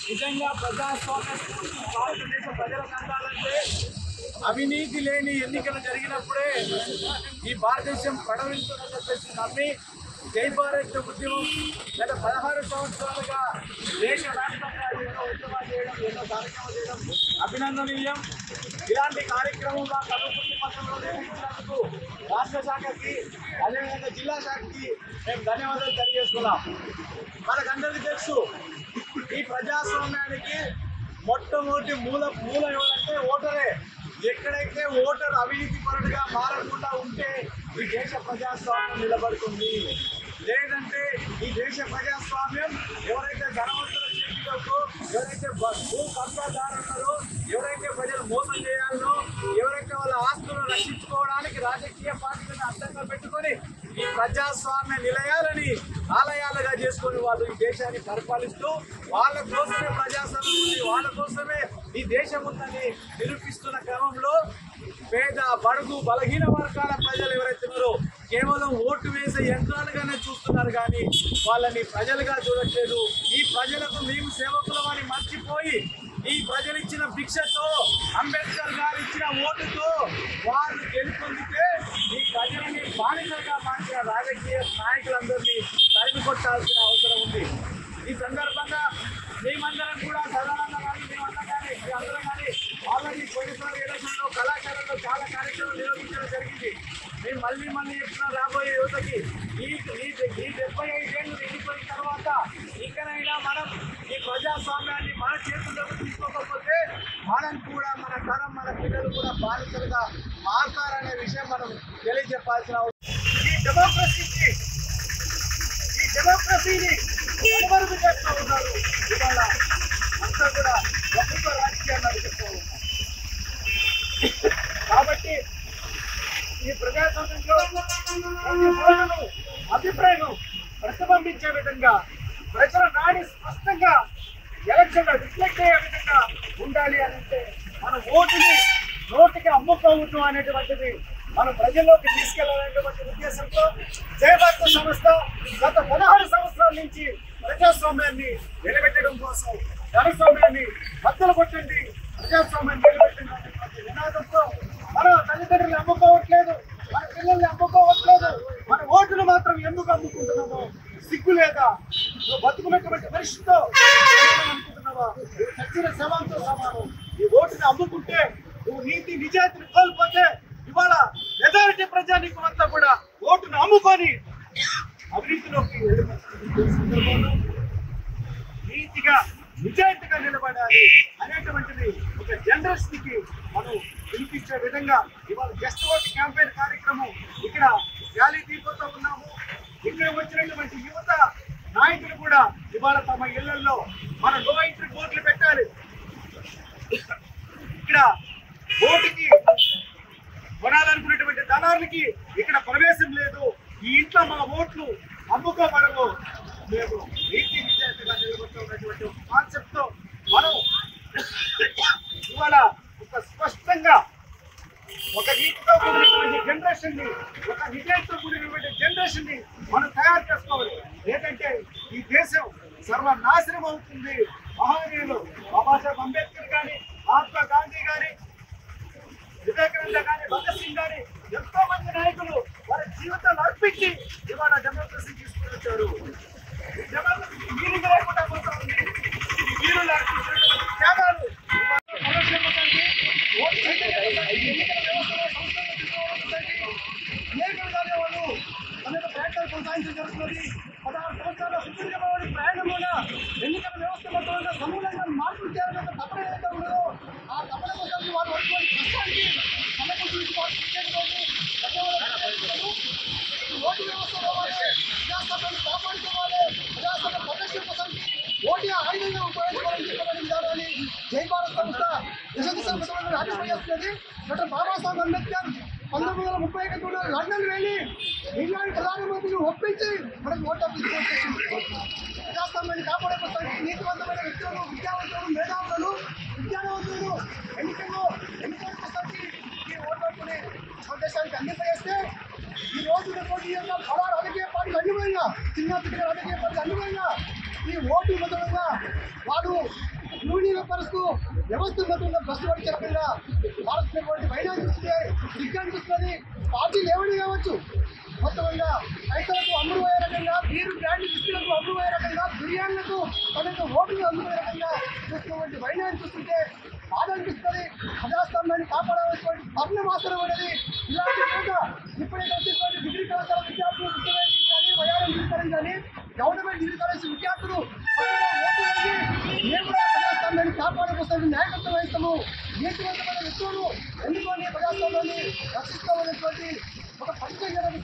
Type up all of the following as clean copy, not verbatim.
నిజంగా ప్రజాస్వామ్య స్ఫూర్తి భారతదేశ ప్రజలకు అందాలంటే అవినీతి లేని ఎన్నికలు జరిగినప్పుడే ఈ భారతదేశం ప్రడవించుదని చెప్పేసి నమ్మి జై భారత్ ఉద్యమం గత 16 సంవత్సరాలుగా దేశవ్యాప్తంగా ఎన్నో ఉద్యమాలు చేయడం, ఎన్నో కార్యక్రమాలు చేయడం అభినందనీయం. ఇలాంటి కార్యక్రమం మా కర్నూలు పట్టణంలో నిర్వహించినందుకు రాష్ట్ర శాఖకి అదేవిధంగా జిల్లా శాఖకి మేము ధన్యవాదాలు తెలియజేస్తున్నాం. మనకందరికీ తెలుసు, ఈ ప్రజాస్వామ్యానికి మొట్టమొదటి మూల ఎవరంటే ఓటరే. ఎక్కడైతే ఓటర్ అవినీతి పరుడుగా మారకుండా ఉంటే ఈ దేశ ప్రజాస్వామ్యం నిలబడుతుంది. లేదంటే ఈ దేశ ప్రజాస్వామ్యం ఎవరైతే ధనవంతుల చేతిలోకి, ఎవరైతే భూ కబ్జాదారున్నారో, ఎవరైతే ప్రజలు మోసం చేయాలనో, ఎవరైతే వాళ్ళ ఆస్తులను రక్షించుకోవడానికి రాజకీయ పార్టీలను అడ్డంగా పెట్టుకొని ఈ ప్రజాస్వామ్య నిలయాలని ఆలయాలుగా చేసుకొని వాళ్ళు ఈ దేశాన్ని పరిపాలిస్తూ వాళ్ళ కోసమే ప్రజాస్వామ్యం ఉంది, వాళ్ళ కోసమే ఈ దేశం ఉందని నిరూపిస్తున్న క్రమంలో పేద బడుగు బలహీన వర్గాల ప్రజలు ఎవరైతే ఉన్నారో కేవలం ఓటు వేసే యంత్రాలుగానే చూస్తున్నారు, కానీ వాళ్ళని ప్రజలుగా చూడట్లేదు. ఈ ప్రజలకు మేము సేవకులమని మర్చిపోయి ఈ ప్రజలు ఇచ్చిన భిక్షతో, అంబేద్కర్ గారు ఇచ్చిన ఓటుతో వాళ్ళు గెలుపొందితే ఈ ప్రజలని బానిసలుగా మార్చిన రాజకీయ నాయకులందరినీ తరిమి కొట్టాల్సిన అవసరం ఉంది. ఈ సందర్భంగా మేమందరం కూడా సాధారణంగా అందరం కానీ ఆల్రెడీ పోయినసారి ఎలక్షన్లో కళాశాలలో చాలా కార్యక్రమాలు నిర్వహించడం జరిగింది. మేము మళ్ళీ చెప్తున్నాం, రాబోయే యువతకి ఈ 75 ఏళ్ళు నిండిపోయిన తర్వాత ఇకనైనా మనం ఈ ప్రజాస్వామ్యాన్ని మన చేతుల్లోకి తీసుకోకపోతే మనం కూడా, మన తరం, మన పిల్లలు కూడా బాధితులుగా మారుతారనే విషయం మనం తెలియజెప్పాల్సిన అవసరం. ఈ డెమోక్రసీని కనుమరుగు చేస్తూ ఉన్నారు. ఇవాళ అంతా కూడా ప్రభుత్వ రాజకీయాలు నడుపుతూ ఉన్నారు. కాబట్టి ఈ ప్రజాస్వామ్యంలో ప్రతి ఓటును అభిప్రాయం ప్రతిబింబించే విధంగా, ప్రజల నాడి స్పష్టంగా ఎలక్షన్లో రిఫ్లెక్ట్ అయ్యే విధంగా ఉండాలి అని అంటే మన ఓటుని నోటికి అమ్ముకోవద్దు అనేటువంటిది మనం ప్రజల్లోకి తీసుకెళ్లాలనేటువంటి ఉద్దేశంతో జై భారత్ సంస్థ గత 16 సంవత్సరాల నుంచి ప్రజాస్వామ్యాన్ని నిలబెట్టడం కోసం, జనస్వామ్యాన్ని బద్దలు కొట్టండి, ప్రజాస్వామ్యాన్ని నిలబెట్టండి అనేటువంటి నినాదంతో మన తల్లిదండ్రులు అమ్ముకోవట్లేదు, మన పిల్లల్ని అమ్ముకోవట్లేదు, మన ఓటును మాత్రం ఎందుకు అమ్ముకుంటున్నామో సిగ్గు లేదా? నువ్వు బతుకున్నటువంటి మనిషితో అనుకుంటున్నావా? నువ్వు చచ్చిన శవంతో సమానం. ఈ ఓటుని అమ్ముకుంటే, నువ్వు నీతి నిజాయితీని కోల్పోతే ఇవాళ మెజారిటీ ప్రజానీకం అంతా కూడా ఓటును అమ్ముకొని అవినీతిలోకి సందర్భంలో నీతిగా నిజాయితీగా నిలబడాలి అనేటువంటిది ఒక జనరస్కి మనం వినిపించే విధంగా ఇవాళ జస్ట్ ఓట్ క్యాంపెయిన్ కార్యక్రమం ఇక్కడ ర్యాలీ తీపోతూ ఉన్నాము. ఇక్కడ వచ్చినటువంటి యువత నాయకులు కూడా ఇవాళ తమ ఇళ్లలో మన నో ఎంట్రీ బోర్డులు పెట్టాలి. ఇక్కడ ఓటుకి కొనాలనుకునేటువంటి ధనానికి ఇక్కడ ప్రవేశం లేదు, ఈ ఇంట్లో మా ఓట్లు అమ్ముకోబడవు, మేము నీతి నిజాయితీగా నిలబడుతున్నటువంటి కాన్సెప్ట్ తో మనం ఇవాళ ఒక స్పష్టంగా ఒక నీతితో కూడినటువంటి జనరేషన్ ని, ఒక నిజాయితీతో కూడినటువంటి జనరేషన్ ని మనం తయారు చేసుకోవాలి. లేదంటే ఈ దేశం సర్వనాశనం అవుతుంది. మహానీయులు బాబాసాహెబ్ అంబేద్కర్ కానీ, మహాత్మా గాంధీ కానీ, వివేకానంద కానీ, భగత్ సింగ్ కానీ ఎంతో మంది నాయకులు వారి జీవితాలు అర్పించి ఇవాళ డెమోక్రసీ తీసుకుని వచ్చారు. ఈ డెమోక్రసీ మీనింగ్ లేకుండా పోతా ఉంది. మీరు అర్పించినటువంటి త్యాగాలు ఎన్నికల వ్యవస్థలో అనేక విధాలుగా వాళ్ళు అనేక ప్రయత్నాలు కొనసాగించడం జరుగుతున్నది. 16 సంవత్సరాల సుదీర్ఘమైన ప్రయాణంలోన ఎన్నికల వ్యవస్థ మొత్తంలో సమూలంగా మార్పులు చేయాలన్న తపన ఏదైతే ఉన్నదో ఆ తపన కోసం వాళ్ళు వచ్చిన కష్టానికి ఓటు వ్యవస్థలో ప్రజాస్వామ్యాన్ని కాపాడుకోవాలి, ప్రజాస్వామ్య ప్రదర్శన కోసం ఓటు ఆయుధంగా ఉపయోగించుకోవాలని చెప్పబడిన విధానాన్ని జై భారత్ సంస్థ యశస్సు రాజపడిస్తున్నది. డాక్టర్ బాబాసాహెబ్ అంబేద్కర్ 1931 లండన్ వెళ్ళి ఇంగ్లాండ్ ప్రధానమంత్రిని ఒప్పించి మనకు ఓటు తీసుకొచ్చేసింది. ప్రజాస్వామ్యాన్ని కాపాడే కోసానికి నీతివంతమైన వ్యక్తులను, విద్యావంతులు, మేధావులను, విజ్ఞానవంతులు ఎన్నికల కోసానికి ఈ ఓటు హక్కుని దేశానికి అందింపజేస్తే ఈ రోజు బడా రాజకీయ పార్టీలు అన్ని పోయినా, చిన్న పిల్లల రాజకీయ పార్టీలు అన్ని పోయినా ఈ ఓటు మొదలుగా వాడు యూనియనపరుస్తూ వ్యవస్థ మొత్తంలో బస్సు పడిచే రకంగా మారుతున్నటువంటి వైనాన్ని చూస్తే దిగ్గనిపిస్తుంది. పార్టీలు ఏమని కావచ్చు, మొత్తంగా రైతులకు అమ్ముడుపోయే రకంగా, బీరు బ్రాండ్ విస్కులకు అమ్ముడుపోయే రకంగా, బిర్యానీలకు తనకు ఓట్లు అమ్ముడుపోయే రకంగా చూస్తున్నటువంటి వైనాన్ని చూస్తుంటే బాధ అనిపిస్తుంది. ప్రజాస్వామ్యాన్ని కాపాడవలసినటువంటి తరుణం అవసరం అనేది. ఇలాంటి యువత ఇప్పుడైతే వచ్చేటువంటి డిగ్రీ కళాశాల విద్యార్థులు కానీ, వయారం డిగ్రీ కానీ, గవర్నమెంట్ డిగ్రీ కాలేజ్ విద్యార్థులు మేము కూడా ప్రజాస్వామ్యాన్ని కాపాడకోసం నాయకత్వం వహిస్తాము. నీతివంతమైన వ్యక్తులను ఎన్నుకొని ప్రజాస్వామ్యాన్ని రక్షిస్తామనేటువంటి ఒక పరిచయం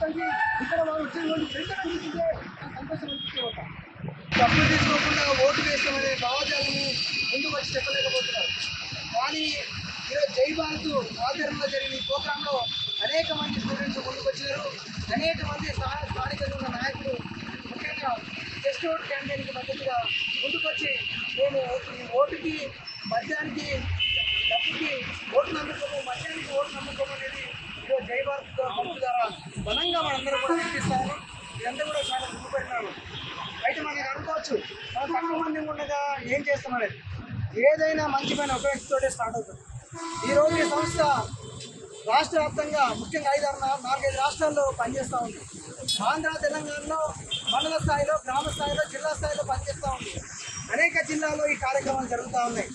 ఇక్కడ వాళ్ళు వచ్చేటువంటి పెంచడం చూస్తుంటే సంతోషం అనిపిస్తూ డబ్బులు తీసుకోకుండా ఓటు వేస్తామనే భావజాలను ముందుకు వచ్చి చెప్పలేకపోతున్నారు. కానీ ఈరోజు జై భారత్ ఆధ్వర్యంలో జరిగిన ఈ ప్రోగ్రాంలో అనేక మంది స్టూడెంట్స్ ముందుకు వచ్చినారు. అనేక మంది స్థానికంగా ఉన్న నాయకులు ముఖ్యంగా జస్ట్ ఓట్ క్యాంపెయిన్కి మద్దతుగా ముందుకొచ్చి మేము ఈ ఓటుకి, మద్యానికి, డబ్బుకి ఓటు నమ్ముకోము, మద్యానికి ఓటు నమ్ముకోము అనేది ఈరోజు జై భారత్ పంపు ద్వారా బలంగా మనందరం కూడా వినిపిస్తాము. ఇదంతా కూడా చాలా గుర్తుపెట్టినాము. అయితే మనకి అనుకోవచ్చు, మనం తక్కువ మంది ఉండగా ఏం చేస్తామనేది. ఏదైనా మంచి పని ఒక వ్యక్తితోటే స్టార్ట్ అవుతుంది. ఈరోజు ఈ సంస్థ రాష్ట్ర వ్యాప్తంగా ముఖ్యంగా 4-5 రాష్ట్రాల్లో పనిచేస్తూ ఉంది. ఆంధ్ర, తెలంగాణలో మండల స్థాయిలో, గ్రామ స్థాయిలో, జిల్లా స్థాయిలో పనిచేస్తూ ఉంది. అనేక జిల్లాల్లో ఈ కార్యక్రమాలు జరుగుతూ ఉన్నాయి.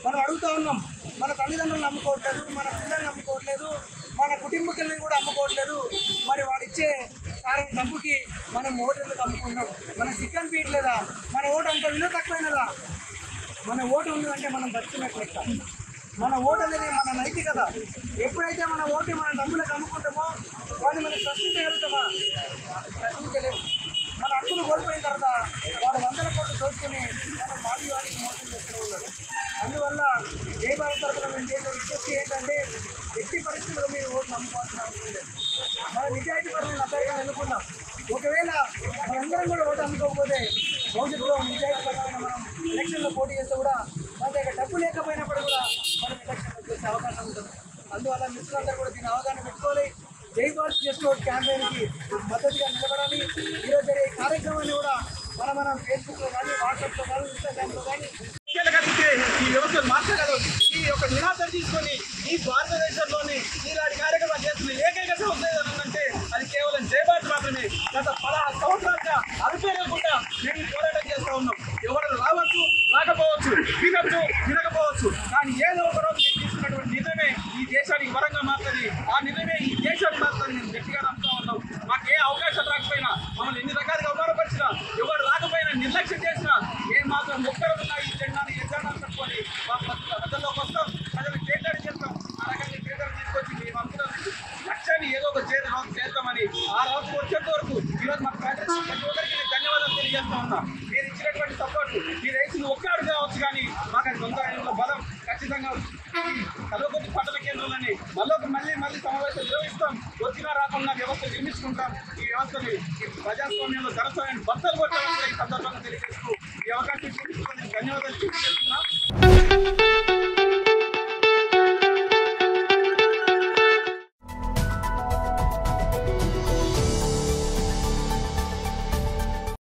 మనం అడుగుతూ ఉన్నాం, మన తల్లిదండ్రులను నమ్ముకోవట్లేదు, మన పిల్లల్ని నమ్ముకోవట్లేదు, మన కుటుంబకుల్ని కూడా అమ్ముకోవట్లేదు. మరి వాడు ఇచ్చే డబ్బుకి మనం ఓటులకు అమ్ముకుంటాం. మన చికెన్ పీట్లేదా, మన ఓటు అంత విలువ తక్కువైనదా? మన ఓటు ఉందంటే మనం బతుకున్నట్లెక్క. మన ఓటు అనేది మన నైతికత. ఎప్పుడైతే మన ఓటు మన డబ్బులకు అమ్ముకుంటామో వాడిని మనం ప్రశ్నించగలుగుతామా? ప్రశ్నించలేము. మన హక్కులు కోల్పోయిన తర్వాత వాడు 100 కోట్లు దోచుకుని మనం వాడికి మోసం చేస్తూ ఉన్నారు. అందువల్ల ఏ భారత తరఫున మేము చేసే విజ్ఞప్తి ఏంటంటే, ఎట్టి పరిస్థితుల్లో మీరు ఓటు నమ్ముకోవాల్సిన అవసరం లేదు. మన నిజాయితీ పరులను అభ్యర్థిగా ఎన్నుకున్నాం. ఒకవేళ మనందరం కూడా ఓటు అందుకోకపోతే భవిష్యత్తులో నిజాయితీ పరమైన మనం ఎలక్షన్లో పోటీ చేస్తే కూడా మన దగ్గర డబ్బు లేకపోయినప్పుడు కూడా మనం ఎలక్షన్లో చేసే అవకాశం ఉంటుంది. అందువల్ల మిత్రులందరూ కూడా దీన్ని అవగాహన పెట్టుకోవాలి. జై భారత్ జస్ట్ ఓట్ క్యాంపెయిన్కి మద్దతుగా నిలబడాలి. ఈరోజు జరిగే కార్యక్రమాన్ని కూడా మనం ఫేస్బుక్లో కానీ, వాట్సాప్లో కానీ, ఇన్స్టాగ్రామ్లో కానీ ఈ వ్యవస్థను మార్చగలరు. ఈ యొక్క నినాదం తీసుకొని ఈ భారతదేశంలోని ఇలాంటి కార్యక్రమాలు చేస్తున్న ఏకైక సంస్థ ఏదంటే అది కేవలం జై భారత్ మాత్రమే. గత 16 సంవత్సరాలుగా అల్పేరకుండా మేము పోరాటం చేస్తూ ఉన్నాం. ఎవరు రావచ్చు, రాకపోవచ్చు, వినకపోవచ్చు, కానీ ఏదో ఒక రోజు మేము తీసుకున్నటువంటి నిర్ణయమే ఈ దేశానికి వరంగా మారుతుంది. ఆ నిర్ణయమే ఈ దేశానికి మారుతుంది. మేము గట్టిగా నమ్ముతా ఉన్నాం. మాకు ఏ అవకాశం రాకపోయినా, మమ్మల్ని ఎన్ని రకాలుగా అవమానపరిచినా, ఎవరు రాకపోయినా, నిర్లక్ష్యం చేసినా, మేము మాత్రం ఒక్కరు ఉన్న ఈ జెండాని ఎజెండాను పెట్టుకొని మా ప్రజల్లోకి వస్తాం, ప్రజలకు చేతడి చేస్తాం. ఆ రకంగా చేతడి తీసుకొచ్చి మేము అనుకున్న లక్ష్యాన్ని ఏదో ఒక చేద్దామని ఆ రోజు వచ్చేంత వరకు ఈరోజు మాకు ప్రతి ఒక్కరికి నేను ధన్యవాదాలు తెలియజేస్తా ఉన్నా. మీరు ఇచ్చినటువంటి సపోర్టు, మీరు వేసిన ఒక్క అడుగు కావచ్చు, కానీ మాకు అది సొంత బలం ఖచ్చితంగా కల్వకుర్తి పట్టణ కేంద్రంలోని మళ్ళీ సమావేశం నిర్వహిస్తాం. వచ్చినా రాకుండా వ్యవస్థ నిర్మించుకుంటాం. ఈ వ్యవస్థని ప్రజాస్వామ్యంలో ధనస్వామ్యాన్ని బద్దలు కొట్టాలని ఈ సందర్భంగా తెలియజేస్తూ ఈ అవకాశం ధన్యవాదాలు తెలియజేస్తున్నాం.